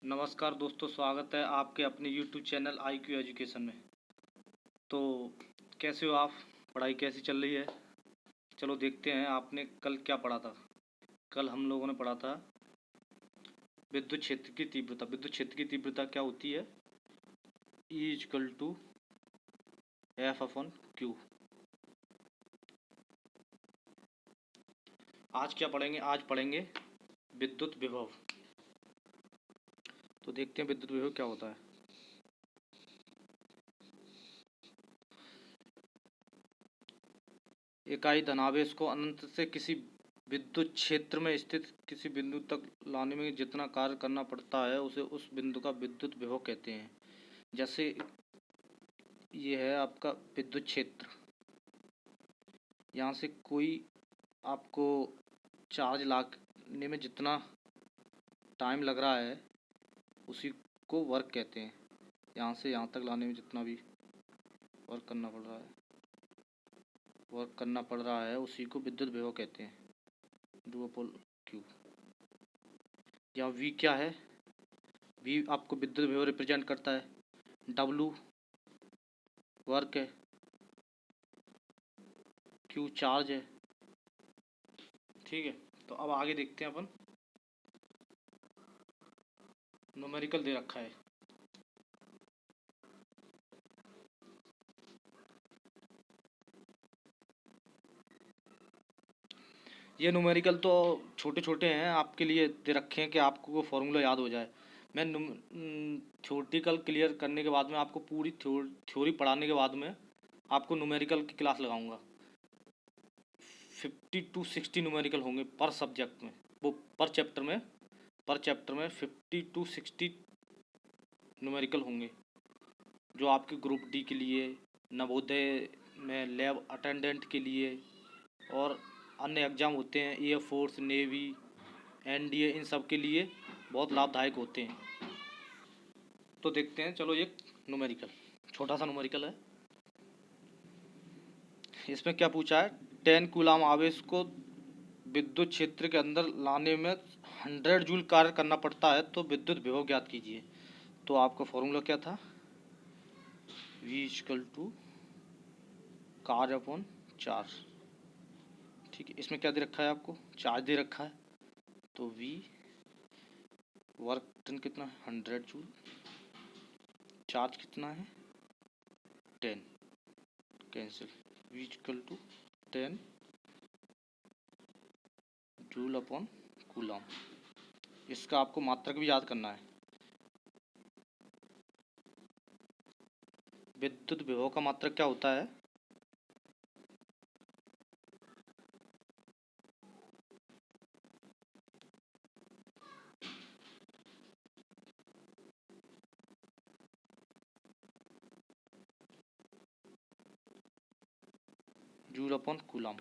नमस्कार दोस्तों, स्वागत है आपके अपने YouTube चैनल IQ एजुकेशन में। तो कैसे हो आप? पढ़ाई कैसी चल रही है? चलो देखते हैं आपने कल क्या पढ़ा था। कल हम लोगों ने पढ़ा था विद्युत क्षेत्र की तीव्रता। विद्युत क्षेत्र की तीव्रता क्या होती है? E = F/Q। आज क्या पढ़ेंगे? आज पढ़ेंगे विद्युत विभव। तो देखते हैं विद्युत विभव क्या होता है। इकाई धनावेश को अनंत से किसी विद्युत क्षेत्र में स्थित किसी बिंदु तक लाने में जितना कार्य करना पड़ता है उसे उस बिंदु का विद्युत विभव कहते हैं। जैसे ये है आपका विद्युत क्षेत्र, यहाँ से कोई आपको चार्ज लाने में जितना टाइम लग रहा है उसी को वर्क कहते हैं। यहाँ से यहाँ तक लाने में जितना भी वर्क करना पड़ रहा है उसी को विद्युत विभव कहते हैं। Q। यहाँ V क्या है? V आपको विद्युत विभव रिप्रेजेंट करता है। W वर्क है, Q चार्ज है। ठीक है, तो अब आगे देखते हैं अपन। न्यूमेरिकल दे रखा है। ये न्यूमेरिकल तो छोटे छोटे हैं, आपके लिए दे रखे हैं कि आपको वो फॉर्मूला याद हो जाए। मैं थ्योरेटिकल क्लियर करने के बाद में आपको पूरी थ्योरी पढ़ाने के बाद में आपको न्यूमेरिकल की क्लास लगाऊंगा। 50 to 60 न्यूमेरिकल होंगे पर सब्जेक्ट में, वो पर चैप्टर में 50 to 60 न्यूमेरिकल होंगे, जो आपके ग्रुप डी के लिए, नवोदय में लैब अटेंडेंट के लिए और अन्य एग्ज़ाम होते हैं, एयरफोर्स, नेवी, NDA, इन सब के लिए बहुत लाभदायक होते हैं। तो देखते हैं, चलो एक न्यूमेरिकल, छोटा सा न्यूमेरिकल है। इसमें क्या पूछा है? 10 कूलाम आवेश को विद्युत क्षेत्र के अंदर लाने में 100 जूल कार्य करना पड़ता है, तो विद्युत विभव ज्ञात कीजिए। तो आपका फॉर्मूला क्या था? V = कार्य अपॉन चार्ज। ठीक है, इसमें क्या दे रखा है? आपको चार्ज दे रखा है, तो V वर्क डन कितना है? 100 जूल। चार्ज कितना है? 10। Cancel. V = 10 joule upon coulomb. इसका आपको मात्रक भी याद करना है। विद्युत विभव का मात्रक क्या होता है? Joule upon coulomb.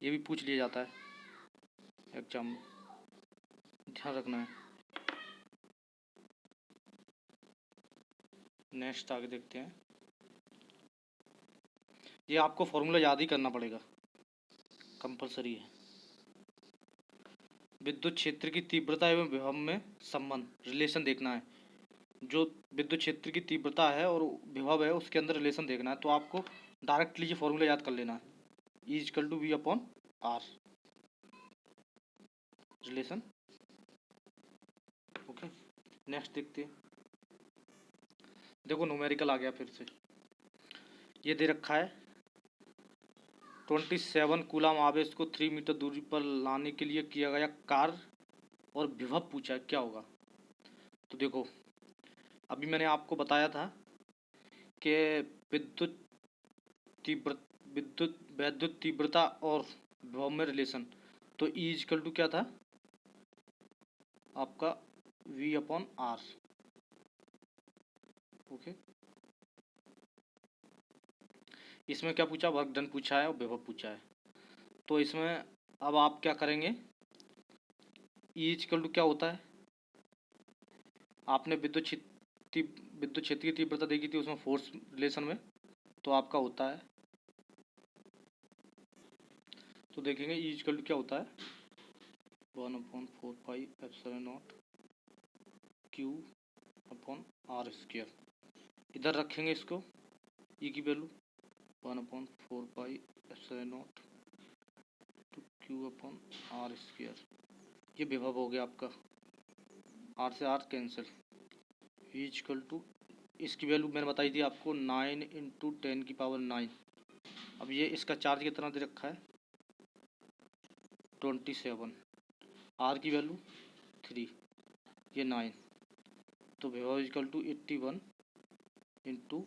ये भी पूछ लिया जाता है एग्जाम में, ध्यान रखना है। नेक्स्ट आगे देखते हैं। ये आपको फॉर्मूला याद ही करना पड़ेगा, कंपलसरी है। विद्युत क्षेत्र की तीव्रता एवं विभव में संबंध, रिलेशन देखना है। जो विद्युत क्षेत्र की तीव्रता है और विभव है उसके अंदर रिलेशन देखना है। तो आपको डायरेक्टली ये फॉर्मूला याद कर लेना है। E = V/R relation. Okay, next देखते हैं। देखो न्यूमेरिकल आ गया फिर से। ये दे रखा है 27 कूलाम आवेश को 3 मीटर दूरी पर लाने के लिए किया गया कार्य और विभव पूछा है, क्या होगा? तो देखो, अभी मैंने आपको बताया था कि विद्युत वैद्युत तीव्रता और विभव में रिलेशन। तो E = क्या था आपका? V/R। ओके, इसमें क्या पूछा? वर्क डन पूछा है और विभव पूछा है। तो इसमें अब आप क्या करेंगे? E = क्या होता है? आपने विद्युत क्षेत्र की तीव्रता देखी थी उसमें फोर्स रिलेशन में, तो आपका होता है, तो देखेंगे E = क्या होता है? 1/4πε0 क्यू अपॉन आर स्क्वायर। इधर रखेंगे इसको, ई की value 1/4 pi epsilon naught to Q upon R square. ये विभव हो गया आपका, आर से आर कैंसिल, इक्वल टू, इसकी वैल्यू मैंने बताई थी आपको 9 इंटू 10⁹9। अब ये इसका चार्ज कितना दे रखा है 27, आर की वैल्यू 3, ये 9, तो विभव इक्वल टू 81 इंटू,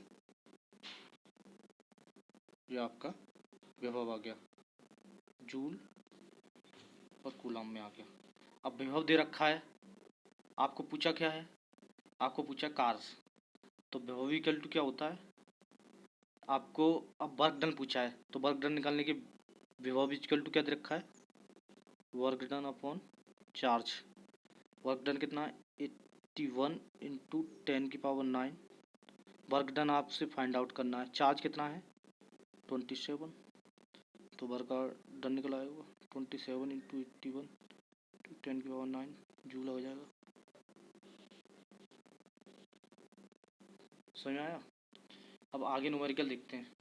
ये आपका विभव आ गया जूल और कूलम में आ गया। अब विभव दे रखा है, आपको पूछा क्या है, आपको पूछा कार्स, तो विभव इक्वल टू क्या होता है आपको, अब वर्क डन पूछा है तो वर्क डन निकालने के विभव इक्वल टू क्या दे रखा है work done upon charge. Work done कितना है 81 इंटू 10⁹9। वर्क डन आपसे फाइंड आउट करना है, चार्ज कितना है 27, तो वर्क डन निकल आएगा 27 इंटू 81 10⁹9 जूल हो जाएगा। समझ में आया। अब आगे न्यूमेरिकल देखते हैं।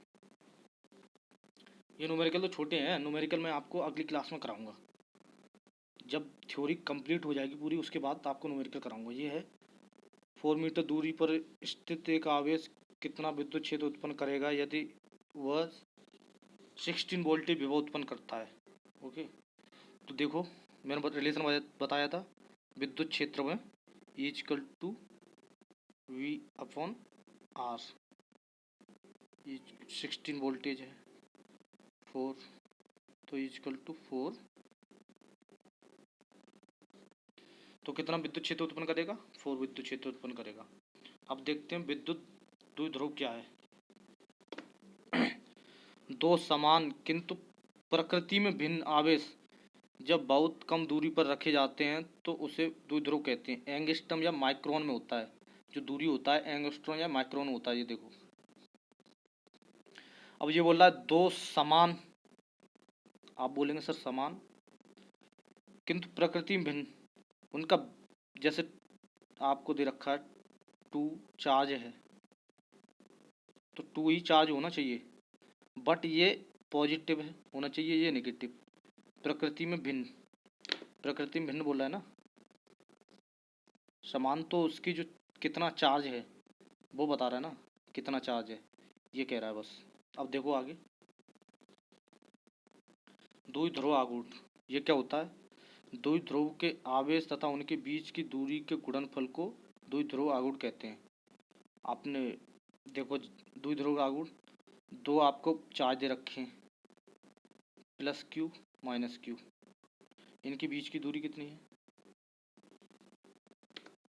ये न्यूमेरिकल तो छोटे हैं, न्यूमेरिकल मैं आपको अगली क्लास में कराऊंगा, जब थ्योरी कंप्लीट हो जाएगी पूरी उसके बाद आपको न्यूमेरिकल कराऊंगा। ये है 4 मीटर दूरी पर स्थित एक आवेश कितना विद्युत क्षेत्र उत्पन्न करेगा यदि वह 16 वोल्टेज विभव उत्पन्न करता है। ओके, तो देखो मैंने रिलेशन बताया था विद्युत क्षेत्र में E equal to V upon R, 16 voltage है 4, तो E इक्वल टू 4, तो कितना विद्युत क्षेत्र उत्पन्न करेगा 4 विद्युत क्षेत्र उत्पन्न करेगा। अब देखते हैं विद्युत द्विध्रुव क्या है। दो समान किंतु प्रकृति में भिन्न आवेश जब बहुत कम दूरी पर रखे जाते हैं तो उसे द्विध्रुव कहते हैं। एंगस्ट्रॉम या माइक्रोन में होता है, जो दूरी होता है एंगस्ट्रॉम या माइक्रोन होता है। ये देखो, अब ये बोल रहा है दो समान, आप बोलेंगे सर समान किंतु प्रकृति में भिन्न, उनका जैसे आपको दे रखा है 2 चार्ज है तो 2 ही चार्ज होना चाहिए, बट ये पॉजिटिव है होना चाहिए, ये नेगेटिव। प्रकृति में भिन्न, प्रकृति में भिन्न बोला है ना, समान तो उसकी जो कितना चार्ज है वो बता रहा है ना, कितना चार्ज है ये कह रहा है बस। अब देखो आगे, द्विध्रुव आघूर्ण, ये क्या होता है, द्विध्रुव के आवेश तथा उनके बीच की दूरी के गुणनफल को द्विध्रुव आघूर्ण कहते हैं। आपने देखो द्विध्रुव आघूर्ण, दो आपको चार्ज दे रखे हैं प्लस क्यू माइनस क्यू, इनके बीच की दूरी कितनी है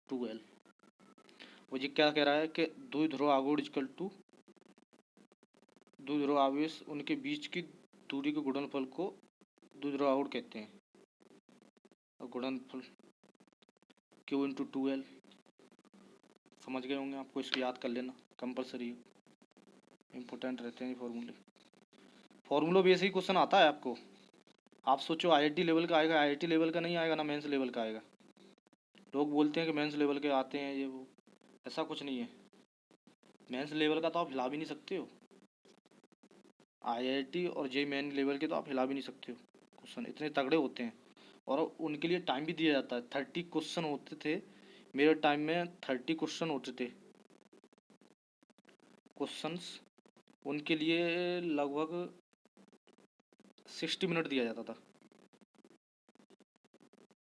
2L। वो ये क्या कह रहा है कि द्विध्रुव आघूर्ण इक्वल टू द्विध्रुव आवेश उनके बीच की दूरी के गुणनफल को द्विध्रुव आघूर्ण कहते हैं। और गुणनफल Q इंटू 2L, समझ गए होंगे, आपको इसको याद कर लेना कंपलसरी, इम्पोर्टेंट रहते हैं फॉर्मूले। फॉर्मूला भी ऐसे ही क्वेश्चन आता है आपको, आप सोचो IIT लेवल का आएगा, IIT लेवल का नहीं आएगा ना मेंस लेवल का आएगा। लोग बोलते हैं कि मेंस लेवल के आते हैं ये वो, ऐसा कुछ नहीं है। मेंस लेवल का तो आप हिला भी नहीं सकते हो, IIT और JEE मेन लेवल के तो आप हिला भी नहीं सकते हो, क्वेश्चन इतने तगड़े होते हैं। और उनके लिए टाइम भी दिया जाता है, 30 क्वेश्चन होते थे मेरे टाइम में, 30 क्वेश्चन होते थे। क्वेश्चंस उनके लिए लगभग 60 मिनट दिया जाता था,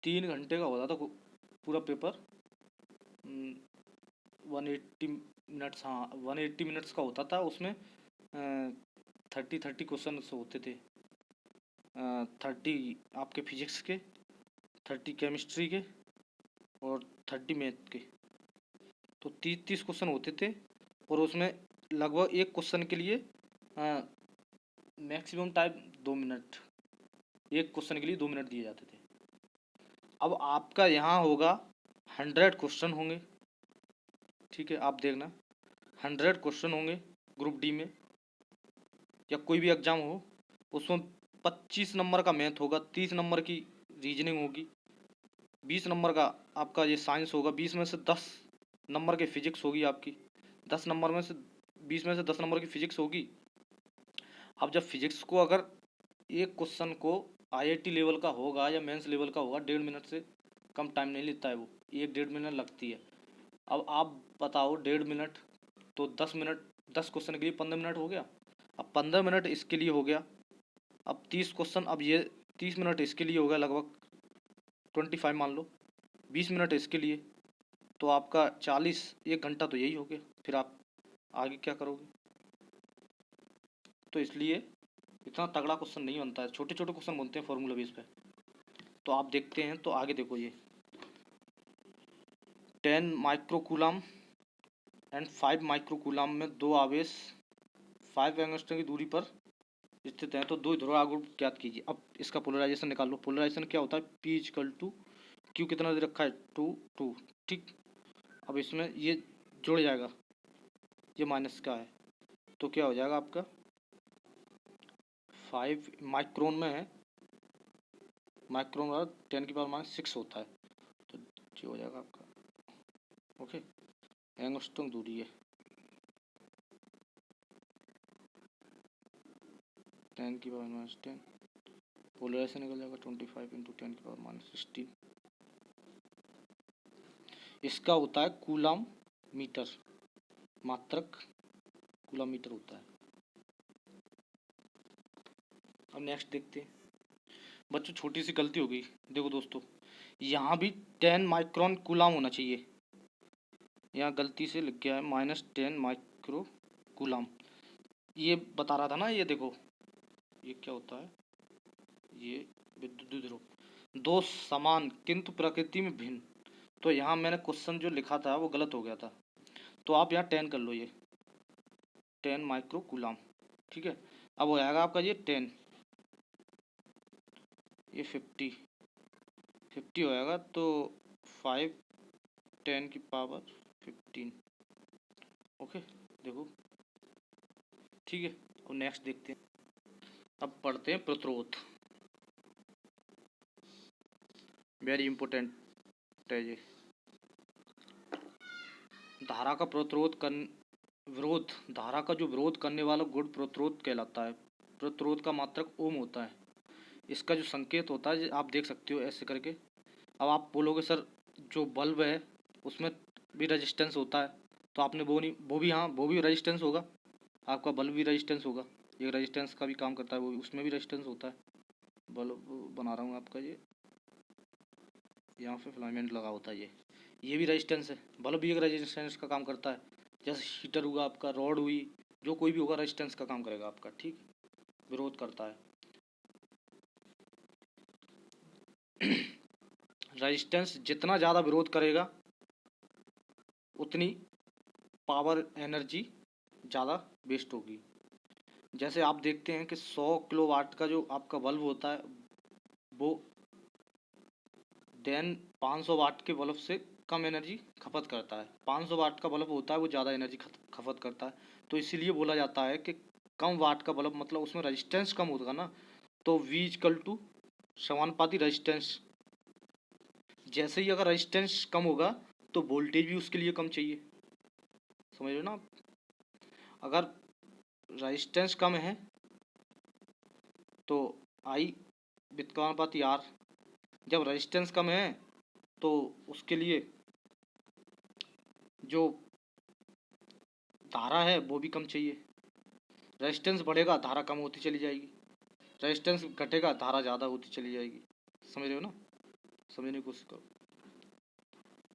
3 घंटे का होता था पूरा पेपर। 180 मिनट्स, हाँ 180 मिनट्स का होता था, उसमें 30 क्वेश्चन होते थे। 30 आपके फिजिक्स के, 30 केमिस्ट्री के और 30 मैथ के, तो 30 क्वेश्चन होते थे। और उसमें लगभग एक क्वेश्चन के लिए मैक्सिमम टाइम 2 मिनट, एक क्वेश्चन के लिए 2 मिनट दिए जाते थे। अब आपका यहाँ होगा 100 क्वेश्चन होंगे, ठीक है, आप देखना 100 क्वेश्चन होंगे ग्रुप डी में या कोई भी एग्जाम हो, उसमें 25 नंबर का मैथ होगा, 30 नंबर की रीजनिंग होगी, 20 नंबर का आपका ये साइंस होगा, 20 में से 10 नंबर की फिजिक्स होगी आपकी, 10 नंबर में से 20 में से 10 नंबर की फिजिक्स होगी। अब जब फिजिक्स को अगर एक क्वेश्चन को आईआईटी लेवल का होगा या मेंस लेवल का होगा, 1.5 मिनट से कम टाइम नहीं लेता है वो, 1-1.5 मिनट लगती है। अब आप बताओ 1.5 मिनट, तो 10 मिनट, 10 क्वेश्चन के लिए 15 मिनट हो गया। अब 15 मिनट इसके लिए हो गया, अब 30 क्वेश्चन, अब ये 30 मिनट इसके लिए हो गया, लगभग 25 मान लो, 20 मिनट इसके लिए, तो आपका 40, 1 घंटा तो यही हो गया। फिर आप आगे क्या करोगे? तो इसलिए इतना तगड़ा क्वेश्चन नहीं बनता है, छोटे छोटे क्वेश्चन बनते हैं फॉर्मूला बेस पे। तो आप देखते हैं, तो आगे देखो, ये 10 माइक्रोकूलम एंड 5 माइक्रोकूलम में दो आवेश 5 एंगस्ट्रॉम की दूरी पर स्थित हैं, तो दो ध्रुव गुण ज्ञात कीजिए। अब इसका पोलराइजेशन निकाल लो। पोलराइजेशन क्या होता है? P इक्वल टू क्यू, कितना दे रखा है? 2 ठीक। अब इसमें ये जुड़ जाएगा, ये माइनस का है, तो क्या हो जाएगा आपका 5 माइक्रोन में है, माइक्रोन का 10⁻⁻6 होता है, तो ये हो जाएगा आपका, ओके, एंगस्ट्रॉम दूरी है, 10⁻10, पोलराइजेशन निकल जाएगा 25 × 10⁻16। इसका होता है कूलम मीटर, मात्रक कूलम मीटर होता है। अब नेक्स्ट देखते हैं बच्चों, छोटी सी गलती हो गई। देखो दोस्तों, यहाँ भी 10 माइक्रोन कूलम होना चाहिए, यहाँ गलती से लिख गया है -10 माइक्रो कूलम। ये बता रहा था ना, ये देखो ये क्या होता है, ये विद्युत ध्रुव, दो समान किंतु प्रकृति में भिन्न। तो यहाँ मैंने क्वेश्चन जो लिखा था वो गलत हो गया था, तो आप यहाँ 10 कर लो, ये 10 माइक्रो कूलम, ठीक है। अब हो जाएगा आपका ये 10, ये 50 हो जाएगा, तो 5 10⁻15, ओके। देखो ठीक है। अब नेक्स्ट देखते हैं, अब पढ़ते हैं प्रतिरोध, वेरी इंपॉर्टेंट है ये। धारा का प्रतिरोध कर विरोध, धारा का जो विरोध करने वाला गुण प्रतिरोध कहलाता है। प्रतिरोध का मात्रक ओम होता है। इसका जो संकेत होता है आप देख सकते हो ऐसे करके। अब आप बोलोगे सर जो बल्ब है उसमें भी रेजिस्टेंस होता है, तो आपने वो नहीं, वो भी, हाँ वो भी रेजिस्टेंस होगा, आपका बल्ब भी रेजिस्टेंस होगा, ये रेजिस्टेंस का भी काम करता है, वो उसमें भी रेजिस्टेंस होता है। बल्ब बना रहा हूँ आपका, ये यहाँ पे फिलामेंट लगा होता है, ये भी रेजिस्टेंस है, बल्ब भी एक रेजिस्टेंस का काम करता है। जैसे हीटर हुआ आपका, रॉड हुई, जो कोई भी होगा रेजिस्टेंस का काम करेगा आपका, ठीक, विरोध करता है। रेजिस्टेंस जितना ज़्यादा विरोध करेगा उतनी पावर एनर्जी ज़्यादा वेस्ट होगी। जैसे आप देखते हैं कि 100 किलोवाट का जो आपका बल्ब होता है वो देन 500 वाट के बल्ब से कम एनर्जी खपत करता है। 500 वाट का बल्ब होता है वो ज़्यादा एनर्जी खपत करता है, तो इसीलिए बोला जाता है कि कम वाट का बल्ब, मतलब उसमें रेजिस्टेंस कम होगा ना, तो V इक्वल टू समानुपाती रेजिस्टेंस। जैसे ही अगर रेजिस्टेंस कम होगा तो वोल्टेज भी उसके लिए कम चाहिए, समझ रहे हो ना आप। अगर रेजिस्टेंस कम है तो I व्युत्क्रमानुपाती R, जब रेजिस्टेंस कम है तो उसके लिए जो धारा है वो भी कम चाहिए। रेजिस्टेंस बढ़ेगा धारा कम होती चली जाएगी, रेजिस्टेंस घटेगा धारा ज़्यादा होती चली जाएगी, समझ रहे हो ना। समझने की कोशिश करो।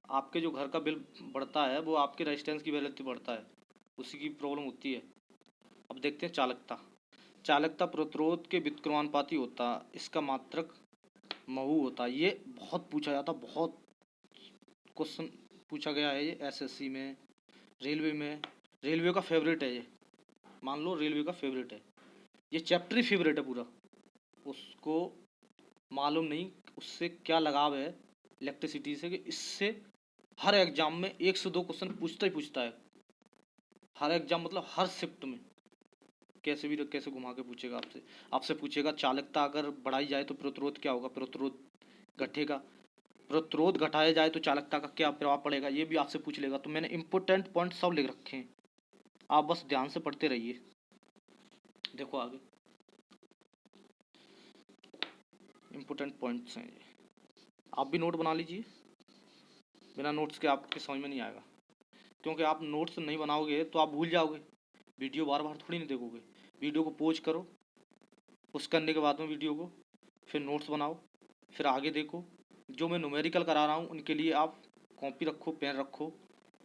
आपके जो घर का बिल बढ़ता है वो आपके रेजिस्टेंस की वजह से बढ़ता है, उसी की प्रॉब्लम होती है। अब देखते हैं चालकता। चालकता प्रतिरोध के व्युत्क्रमानुपाती होता, इसका मात्रक महू होता। ये बहुत पूछा जाता, बहुत क्वेश्चन पूछा गया है ये एसएससी में, रेलवे में, रेलवे का फेवरेट है ये, मान लो रेलवे का फेवरेट है ये, चैप्टर ही फेवरेट है पूरा। उसको मालूम नहीं उससे क्या लगाव है इलेक्ट्रिसिटी से, कि इससे हर एग्जाम में 1 से 2 क्वेश्चन पूछता ही पूछता है। हर एग्जाम मतलब हर शिफ्ट में कैसे भी कैसे घुमा के पूछेगा आपसे। आपसे पूछेगा चालकता अगर बढ़ाई जाए तो प्रतिरोध क्या होगा, प्रतिरोध घटेगा। प्रतिरोध घटाया जाए तो चालकता का क्या प्रभाव पड़ेगा, ये भी आपसे पूछ लेगा। तो मैंने इंपॉर्टेंट पॉइंट सब लिख रखे हैं, आप बस ध्यान से पढ़ते रहिए। देखो आगे इंपॉर्टेंट पॉइंट्स हैं ये, आप भी नोट बना लीजिए। बिना नोट्स के आपके समझ में नहीं आएगा, क्योंकि आप नोट्स नहीं बनाओगे तो आप भूल जाओगे। वीडियो बार बार थोड़ी नहीं देखोगे, वीडियो को पॉज करो, पुश करने के बाद में वीडियो को फिर नोट्स बनाओ, फिर आगे देखो। जो मैं न्यूमेरिकल करा रहा हूँ उनके लिए आप कॉपी रखो, पेन रखो,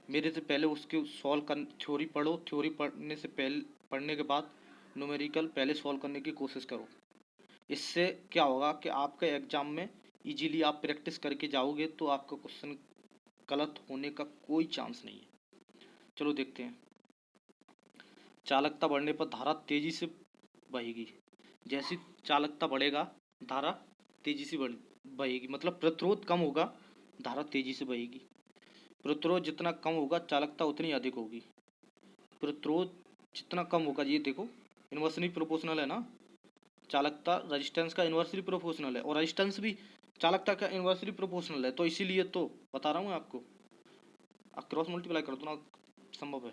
मेरे से पहले उसके सॉल्व कर थ्योरी पढ़ो, थ्योरी पढ़ने से पहले पढ़ने के बाद न्यूमेरिकल पहले सॉल्व करने की कोशिश करो। इससे क्या होगा कि आपके एग्ज़ाम में इजीली आप प्रैक्टिस करके जाओगे तो आपका क्वेश्चन गलत होने का कोई चांस नहीं है। चलो देखते हैं। चालकता बढ़ने पर धारा तेजी से बहेगी। जैसी चालकता बढ़ेगा धारा तेजी से बहेगी, मतलब प्रतिरोध कम होगा, धारा तेजी से बहेगी। प्रतिरोध जितना कम होगा चालकता उतनी अधिक होगी। प्रतिरोध जितना कम होगा, ये देखो इन्वर्सली प्रोपोर्शनल है ना, चालकता रेजिस्टेंस का इन्वर्सली प्रोपोर्शनल है और रेजिस्टेंस भी चालकता का इन्वर्सली प्रोपोर्शनल है। तो इसीलिए तो बता रहा हूँ आपको, आप क्रॉस मल्टीप्लाई कर दो ना, संभव है।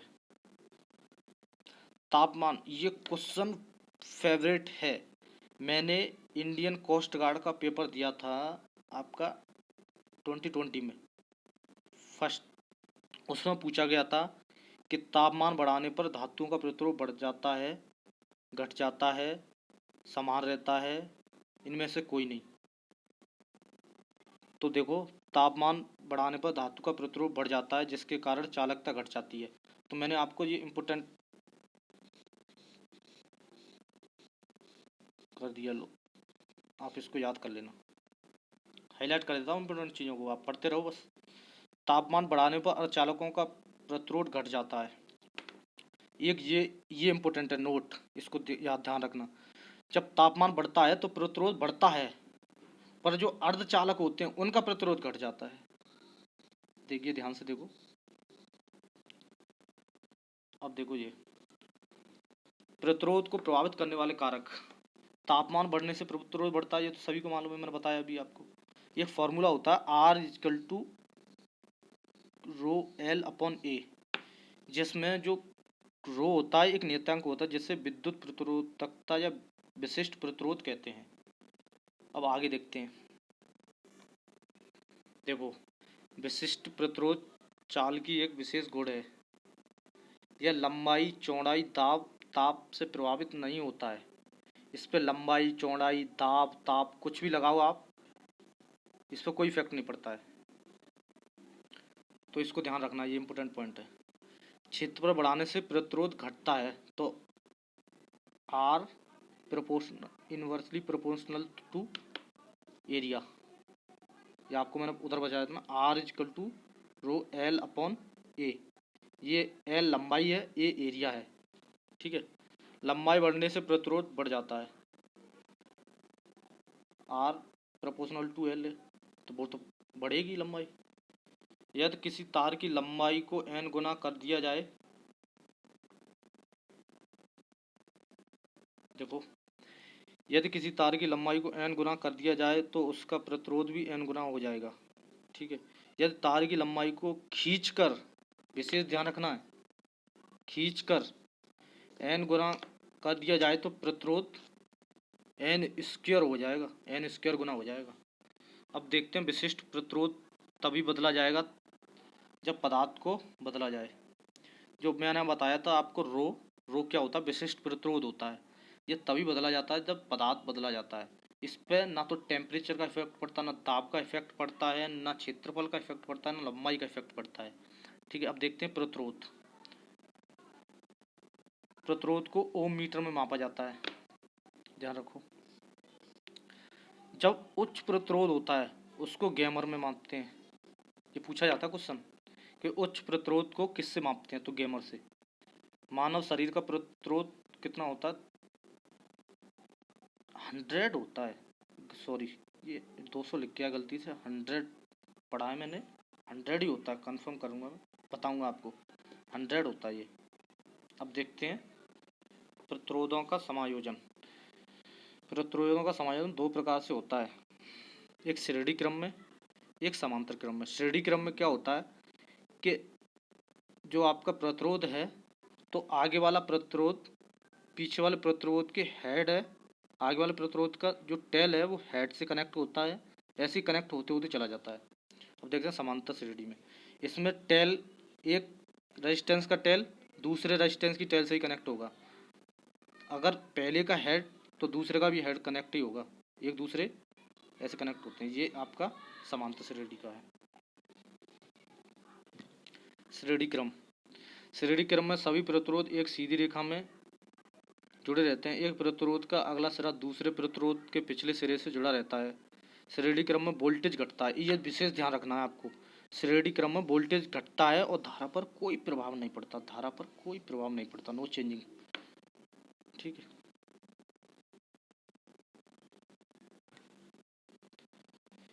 तापमान, ये क्वेश्चन फेवरेट है। मैंने इंडियन कोस्ट गार्ड का पेपर दिया था आपका 2020 में फर्स्ट, उसमें पूछा गया था कि तापमान बढ़ाने पर धातुओं का प्रतिरोध बढ़ जाता है, घट जाता है, समान रहता है, इनमें से कोई नहीं। तो देखो तापमान बढ़ाने पर धातु का प्रतिरोध बढ़ जाता है जिसके कारण चालकता घट जाती है। तो मैंने आपको ये इम्पोर्टेंट कर दिया, लो आप इसको याद कर लेना, हाईलाइट कर देता हूँ इम्पोर्टेंट चीज़ों को, आप पढ़ते रहो बस। तापमान बढ़ाने पर अर्धचालकों का प्रतिरोध घट जाता है। एक ये इम्पोर्टेंट है नोट, इसको याद ध्यान रखना। जब तापमान बढ़ता है तो प्रतिरोध बढ़ता है, पर जो अर्धचालक होते हैं उनका प्रतिरोध घट जाता है। देखिए ध्यान से देखो, अब देखो ये प्रतिरोध को प्रभावित करने वाले कारक। तापमान बढ़ने से प्रतिरोध बढ़ता है, ये तो सभी को मालूम है, मैंने बताया अभी आपको। ये फॉर्मूला होता है R रो एल अपॉन ए, जिसमें जो रो होता है एक नियतांक होता है जिससे विद्युत प्रतिरोधकता या विशिष्ट प्रतिरोध कहते हैं। अब आगे देखते हैं। देखो विशिष्ट प्रतिरोध चाल की एक विशेष गुण है, यह लंबाई चौड़ाई दाब ताप से प्रभावित नहीं होता है। इस पर लंबाई चौड़ाई दाब ताप कुछ भी लगाओ आप, इस पर कोई इफेक्ट नहीं पड़ता है। तो इसको ध्यान रखना, ये इंपॉर्टेंट पॉइंट है। क्षेत्रफल बढ़ाने से प्रतिरोध घटता है, तो R proportional inversely proportional to area, ये आपको मैंने उधर बताया था ना, R rho L upon A. ये एल लंबाई है, ए एरिया है, ठीक है। लंबाई बढ़ने से प्रतिरोध बढ़ जाता है, आर प्रोपोर्शनल टू एल है तो वो तो बढ़ेगी लंबाई। यदि किसी तार की लंबाई को n गुना कर दिया जाए, देखो यदि किसी तार की लंबाई को n गुना कर दिया जाए तो उसका प्रतिरोध भी n गुना हो जाएगा, ठीक है। यदि तार की लंबाई को खींचकर, विशेष ध्यान रखना है, खींचकर n गुना कर दिया जाए तो प्रतिरोध n स्क्वायर हो जाएगा, n स्क्वायर गुना हो जाएगा। अब देखते हैं विशिष्ट प्रतिरोध तभी बदला जाएगा जब पदार्थ को बदला जाए। जो मैंने बताया था आपको, रो क्या होता है, विशिष्ट प्रतिरोध होता है। ये तभी बदला जाता है जब पदार्थ बदला जाता है। इस पर ना तो टेम्परेचर का इफेक्ट पड़ता, ना दाब का इफेक्ट पड़ता है, ना क्षेत्रफल का इफेक्ट पड़ता है, ना लंबाई का इफेक्ट पड़ता है, ठीक है। अब देखते हैं प्रतिरोध। प्रतिरोध को ओम मीटर में मापा जाता है, ध्यान रखो। जब उच्च प्रतिरोध होता है उसको गैमर में मापते हैं। ये पूछा जाता है क्वेश्चन कि उच्च प्रतिरोध को किससे मापते हैं, तो गैमर से। मानव शरीर का प्रतिरोध कितना होता है, 100 होता है, सॉरी ये 200 लिख गया गलती से, 100 पढ़ा है मैंने, 100 ही होता है, कंफर्म करूँगा मैं, बताऊँगा आपको, 100 होता है ये। अब देखते हैं प्रतिरोधों का समायोजन। प्रतिरोधों का समायोजन दो प्रकार से होता है, एक श्रेणी क्रम में एक समांतर क्रम में। श्रेणी क्रम में क्या होता है कि जो आपका प्रतिरोध है, तो आगे वाला प्रतिरोध पीछे वाले प्रतिरोध के हेड है, आगे वाले प्रतिरोध का जो टेल है वो हेड से कनेक्ट होता है, ऐसे ही कनेक्ट होते होते चला जाता है। अब देखते हैं समांतर श्रेणी में, इसमें टेल, एक रेजिस्टेंस का टेल दूसरे रेजिस्टेंस की टेल से ही कनेक्ट होगा। अगर पहले का हेड तो दूसरे का भी हेड कनेक्ट ही होगा, एक दूसरे ऐसे कनेक्ट होते हैं। ये आपका समांतर श्रेणी का है। श्रेणी क्रम, श्रेणी क्रम में सभी प्रतिरोध एक सीधी रेखा में जुड़े रहते हैं। एक प्रतिरोध का अगला सिरा दूसरे प्रतिरोध के पिछले सिरे से जुड़ा रहता है। श्रेणी क्रम में वोल्टेज घटता है, ये विशेष ध्यान रखना है आपको। श्रेणी क्रम में वोल्टेज घटता है और धारा पर कोई प्रभाव नहीं पड़ता, धारा पर कोई प्रभाव नहीं पड़ता, नो चेंजिंग। ठीक है।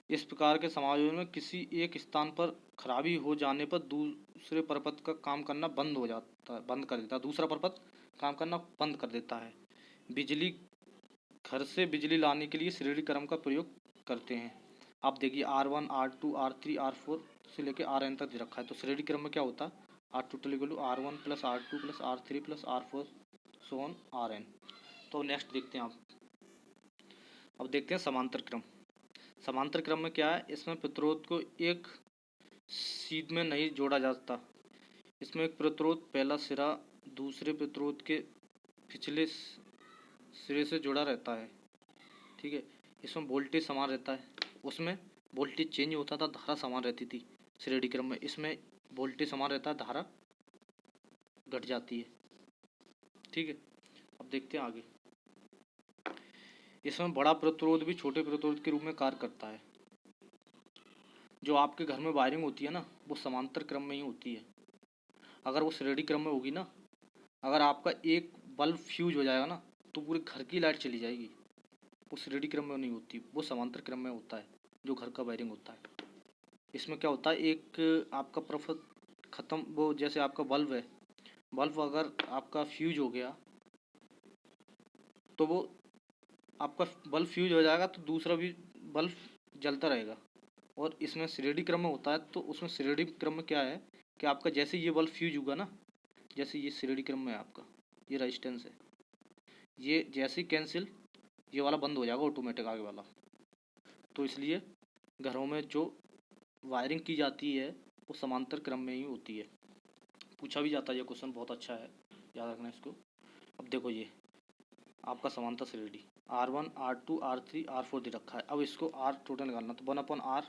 इस प्रकार के समायोजन में किसी एक स्थान पर खराबी हो जाने पर दूसरे परपथ का काम करना बंद हो जाता है, बंद कर देता है, दूसरा परपथ काम करना बंद कर देता है। बिजली, घर से बिजली लाने के लिए श्रेणी क्रम का प्रयोग करते हैं। आप देखिए R1, R2, R3, R4 से लेके Rn तक दे रखा है। तो श्रेणी क्रम में क्या होता है, R total equal to R1 plus R2 plus R3 plus R4 so on Rn। तो नेक्स्ट देखते हैं आप, अब देखते हैं समांतर क्रम। समांतर क्रम में क्या है, इसमें प्रतिरोध को एक सीध में नहीं जोड़ा जाता। इसमें एक प्रतिरोध पहला सिरा दूसरे प्रतिरोध के पिछले सिरे से जुड़ा रहता है। ठीक है। इसमें वोल्टेज समान रहता है, उसमें वोल्टेज चेंज होता था, धारा समान रहती थी। श्रेणी क्रम में इसमें वोल्टेज समान रहता है, धारा घट जाती है। ठीक है। अब देखते हैं आगे, इसमें बड़ा प्रतिरोध भी छोटे प्रतिरोध के रूप में कार्य करता है। जो आपके घर में वायरिंग होती है ना, वो समांतर क्रम में ही होती है। अगर वो श्रेणी क्रम में होगी ना, अगर आपका एक बल्ब फ्यूज हो जाएगा ना, तो पूरे घर की लाइट चली जाएगी। वो श्रेणी क्रम में नहीं होती, वो समांतर क्रम में होता है जो घर का वायरिंग होता है। इसमें क्या होता है, एक आपका प्रपथ ख़त्म, वो जैसे आपका बल्ब है, बल्ब अगर आपका फ्यूज हो गया तो वो आपका बल्ब फ्यूज हो जाएगा तो दूसरा भी बल्ब जलता रहेगा। और इसमें श्रेणी क्रम में होता है, तो उसमें श्रेणी क्रम में क्या है कि आपका जैसे ये बल्ब फ्यूज होगा ना, जैसे ये श्रेणी क्रम में है आपका, ये रेजिस्टेंस है, ये जैसे ही कैंसिल, ये वाला बंद हो जाएगा ऑटोमेटिक आगे वाला। तो इसलिए घरों में जो वायरिंग की जाती है वो समांतर क्रम में ही होती है। पूछा भी जाता है, ये क्वेश्चन बहुत अच्छा है, याद रखना इसको। अब देखो ये आपका समांतर श्रेणी R1, R2, R3, R4 दे रखा है। अब इसको R टोटल निकालना, तो 1/R,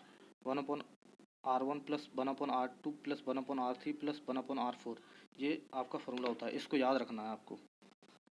1/R1 plus 1/R2 plus 1/R3 plus 1/R4, ये आपका फॉर्मूला होता है। इसको याद रखना है आपको।